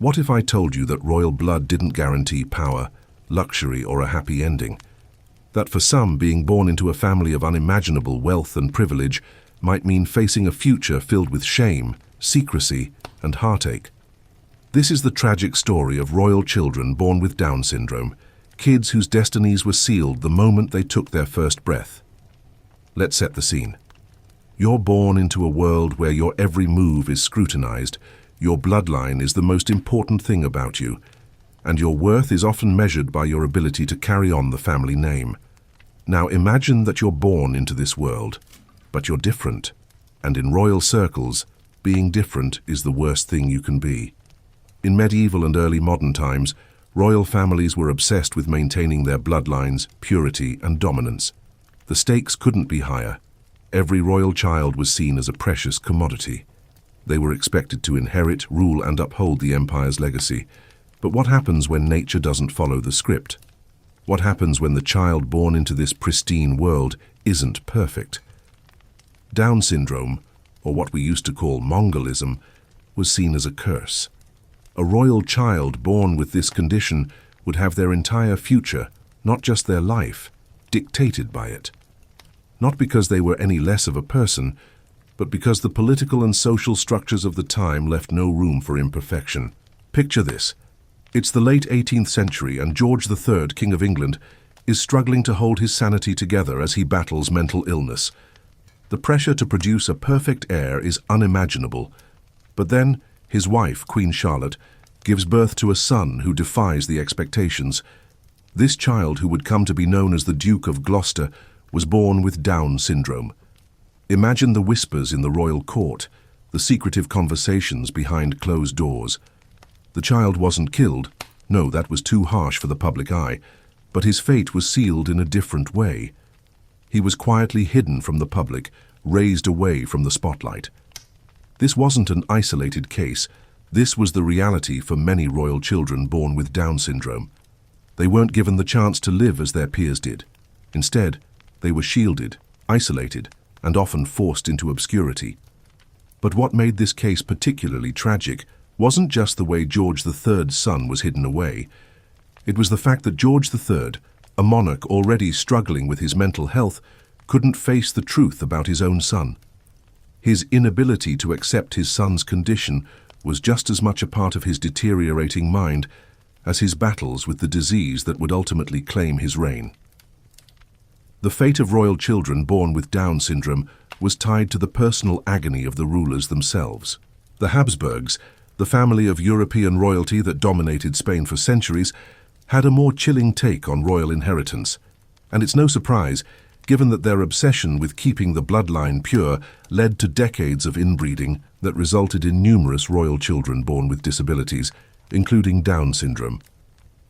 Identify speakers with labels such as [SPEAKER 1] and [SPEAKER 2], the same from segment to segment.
[SPEAKER 1] What if I told you that royal blood didn't guarantee power, luxury, or a happy ending? That for some, being born into a family of unimaginable wealth and privilege might mean facing a future filled with shame, secrecy, and heartache. This is the tragic story of royal children born with Down syndrome, kids whose destinies were sealed the moment they took their first breath. Let's set the scene. You're born into a world where your every move is scrutinized, your bloodline is the most important thing about you, and your worth is often measured by your ability to carry on the family name. Now imagine that you're born into this world, but you're different, and in royal circles, being different is the worst thing you can be. In medieval and early modern times, royal families were obsessed with maintaining their bloodlines, purity, and dominance. The stakes couldn't be higher. Every royal child was seen as a precious commodity. They were expected to inherit, rule, and uphold the empire's legacy. But what happens when nature doesn't follow the script? What happens when the child born into this pristine world isn't perfect? Down syndrome, or what we used to call Mongolism, was seen as a curse. A royal child born with this condition would have their entire future, not just their life, dictated by it. Not because they were any less of a person, but because the political and social structures of the time left no room for imperfection. Picture this. It's the late 18th century and George III, King of England, is struggling to hold his sanity together as he battles mental illness. The pressure to produce a perfect heir is unimaginable. But then, his wife, Queen Charlotte, gives birth to a son who defies the expectations. This child, who would come to be known as the Duke of Gloucester, was born with Down syndrome. Imagine the whispers in the royal court, the secretive conversations behind closed doors. The child wasn't killed. No, that was too harsh for the public eye. But his fate was sealed in a different way. He was quietly hidden from the public, raised away from the spotlight. This wasn't an isolated case. This was the reality for many royal children born with Down syndrome. They weren't given the chance to live as their peers did. Instead, they were shielded, isolated, and often forced into obscurity. But what made this case particularly tragic wasn't just the way George III's son was hidden away. It was the fact that George III, a monarch already struggling with his mental health, couldn't face the truth about his own son. His inability to accept his son's condition was just as much a part of his deteriorating mind as his battles with the disease that would ultimately claim his reign. The fate of royal children born with Down syndrome was tied to the personal agony of the rulers themselves. The Habsburgs, the family of European royalty that dominated Spain for centuries, had a more chilling take on royal inheritance. And it's no surprise, given that their obsession with keeping the bloodline pure led to decades of inbreeding that resulted in numerous royal children born with disabilities, including Down syndrome.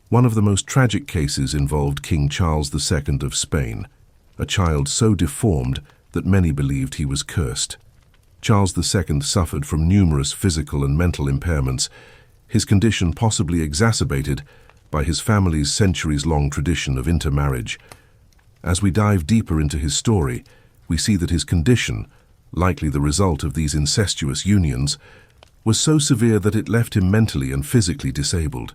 [SPEAKER 1] One of the most tragic cases involved King Charles II of Spain, a child so deformed that many believed he was cursed. Charles II suffered from numerous physical and mental impairments, his condition possibly exacerbated by his family's centuries-long tradition of intermarriage. As we dive deeper into his story, we see that his condition, likely the result of these incestuous unions, was so severe that it left him mentally and physically disabled.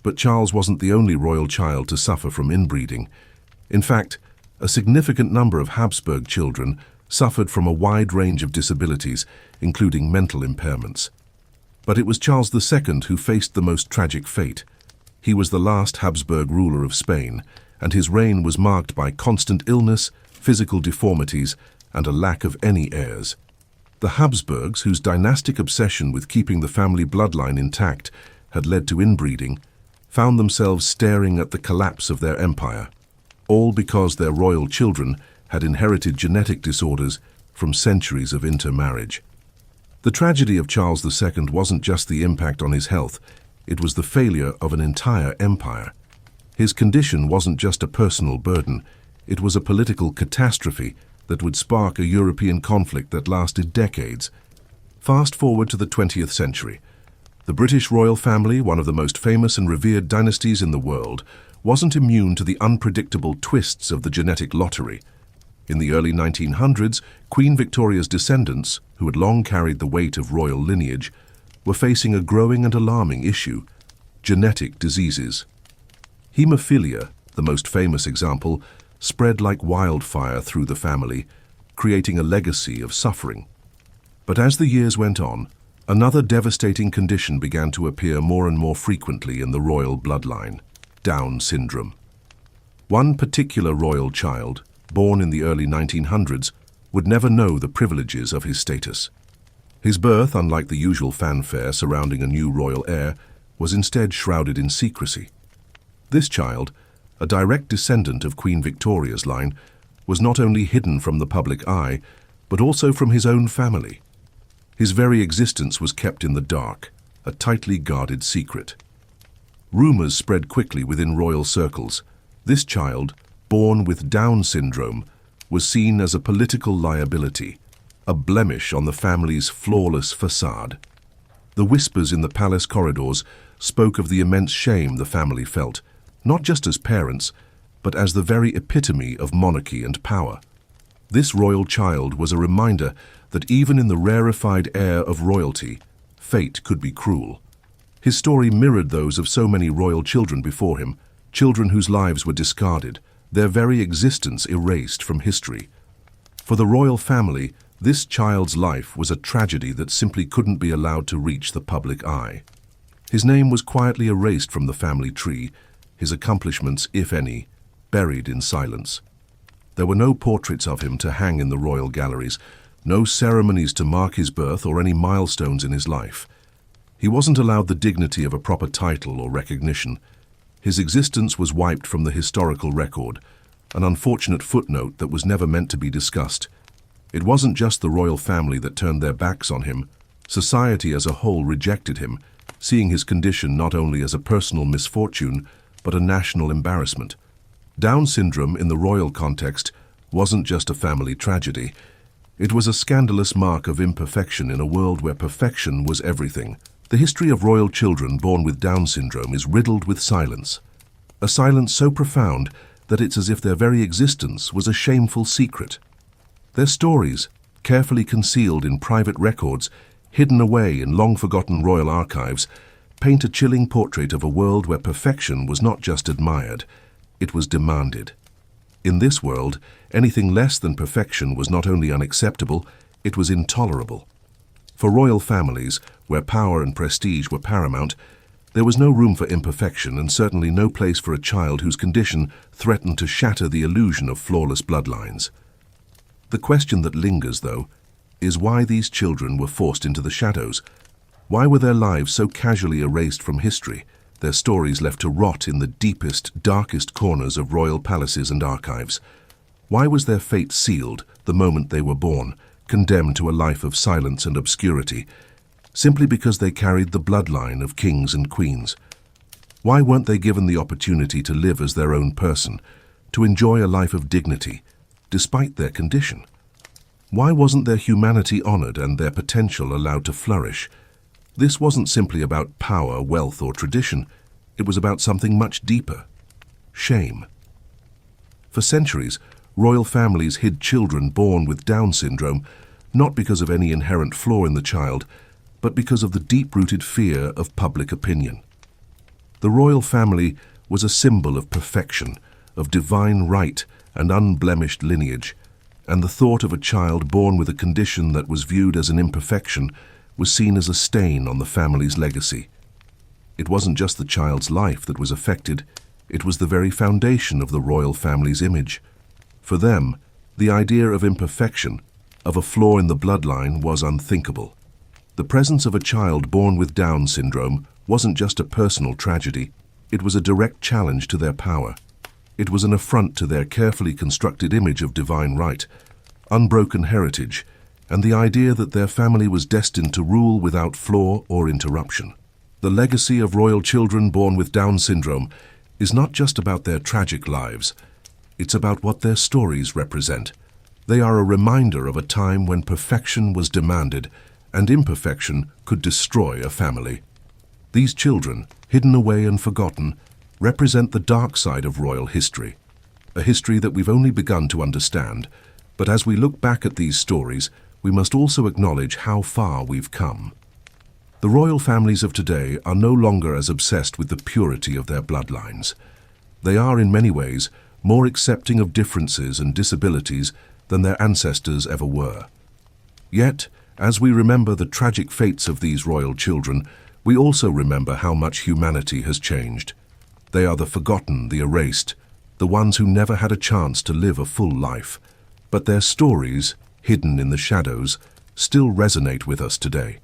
[SPEAKER 1] But Charles wasn't the only royal child to suffer from inbreeding. In fact, a significant number of Habsburg children suffered from a wide range of disabilities, including mental impairments. But it was Charles II who faced the most tragic fate. He was the last Habsburg ruler of Spain, and his reign was marked by constant illness, physical deformities, and a lack of any heirs. The Habsburgs, whose dynastic obsession with keeping the family bloodline intact had led to inbreeding, found themselves staring at the collapse of their empire, all because their royal children had inherited genetic disorders from centuries of intermarriage. The tragedy of Charles II wasn't just the impact on his health, it was the failure of an entire empire. His condition wasn't just a personal burden, it was a political catastrophe that would spark a European conflict that lasted decades. Fast forward to the 20th century. The British royal family, one of the most famous and revered dynasties in the world, wasn't immune to the unpredictable twists of the genetic lottery. In the early 1900s, Queen Victoria's descendants, who had long carried the weight of royal lineage, were facing a growing and alarming issue: genetic diseases. Hemophilia, the most famous example, spread like wildfire through the family, creating a legacy of suffering. But as the years went on, another devastating condition began to appear more and more frequently in the royal bloodline: Down syndrome. One particular royal child, born in the early 1900s, would never know the privileges of his status. His birth, unlike the usual fanfare surrounding a new royal heir, was instead shrouded in secrecy. This child, a direct descendant of Queen Victoria's line, was not only hidden from the public eye, but also from his own family. His very existence was kept in the dark, a tightly guarded secret. Rumors spread quickly within royal circles. This child, born with Down syndrome, was seen as a political liability, a blemish on the family's flawless facade. The whispers in the palace corridors spoke of the immense shame the family felt, not just as parents, but as the very epitome of monarchy and power. This royal child was a reminder that even in the rarefied air of royalty, fate could be cruel. His story mirrored those of so many royal children before him, children whose lives were discarded, their very existence erased from history. For the royal family, this child's life was a tragedy that simply couldn't be allowed to reach the public eye. His name was quietly erased from the family tree, his accomplishments, if any, buried in silence. There were no portraits of him to hang in the royal galleries, no ceremonies to mark his birth or any milestones in his life. He wasn't allowed the dignity of a proper title or recognition. His existence was wiped from the historical record, an unfortunate footnote that was never meant to be discussed. It wasn't just the royal family that turned their backs on him. Society as a whole rejected him, seeing his condition not only as a personal misfortune, but a national embarrassment. Down syndrome in the royal context wasn't just a family tragedy. It was a scandalous mark of imperfection in a world where perfection was everything. The history of royal children born with Down syndrome is riddled with silence. A silence so profound that it's as if their very existence was a shameful secret. Their stories, carefully concealed in private records, hidden away in long-forgotten royal archives, paint a chilling portrait of a world where perfection was not just admired, it was demanded. In this world, anything less than perfection was not only unacceptable, it was intolerable. For royal families, where power and prestige were paramount, there was no room for imperfection and certainly no place for a child whose condition threatened to shatter the illusion of flawless bloodlines. The question that lingers, though, is why these children were forced into the shadows. Why were their lives so casually erased from history, their stories left to rot in the deepest, darkest corners of royal palaces and archives? Why was their fate sealed the moment they were born, condemned to a life of silence and obscurity, simply because they carried the bloodline of kings and queens? Why weren't they given the opportunity to live as their own person, to enjoy a life of dignity, despite their condition? Why wasn't their humanity honored and their potential allowed to flourish? This wasn't simply about power, wealth, or tradition. It was about something much deeper: shame. For centuries, royal families hid children born with Down syndrome, not because of any inherent flaw in the child, but because of the deep-rooted fear of public opinion. The royal family was a symbol of perfection, of divine right and unblemished lineage, and the thought of a child born with a condition that was viewed as an imperfection was seen as a stain on the family's legacy. It wasn't just the child's life that was affected, it was the very foundation of the royal family's image. For them, the idea of imperfection, of a flaw in the bloodline, was unthinkable. The presence of a child born with Down syndrome wasn't just a personal tragedy, it was a direct challenge to their power. It was an affront to their carefully constructed image of divine right, unbroken heritage, and the idea that their family was destined to rule without flaw or interruption. The legacy of royal children born with Down syndrome is not just about their tragic lives, it's about what their stories represent. They are a reminder of a time when perfection was demanded and imperfection could destroy a family. These children, hidden away and forgotten, represent the dark side of royal history, a history that we've only begun to understand. But as we look back at these stories, we must also acknowledge how far we've come. The royal families of today are no longer as obsessed with the purity of their bloodlines. They are, in many ways, more accepting of differences and disabilities than their ancestors ever were. Yet, as we remember the tragic fates of these royal children, we also remember how much humanity has changed. They are the forgotten, the erased, the ones who never had a chance to live a full life. But their stories, hidden in the shadows, still resonate with us today.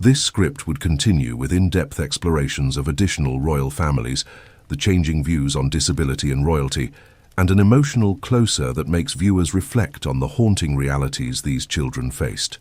[SPEAKER 1] This script would continue with in-depth explorations of additional royal families, the changing views on disability and royalty, and an emotional closer that makes viewers reflect on the haunting realities these children faced.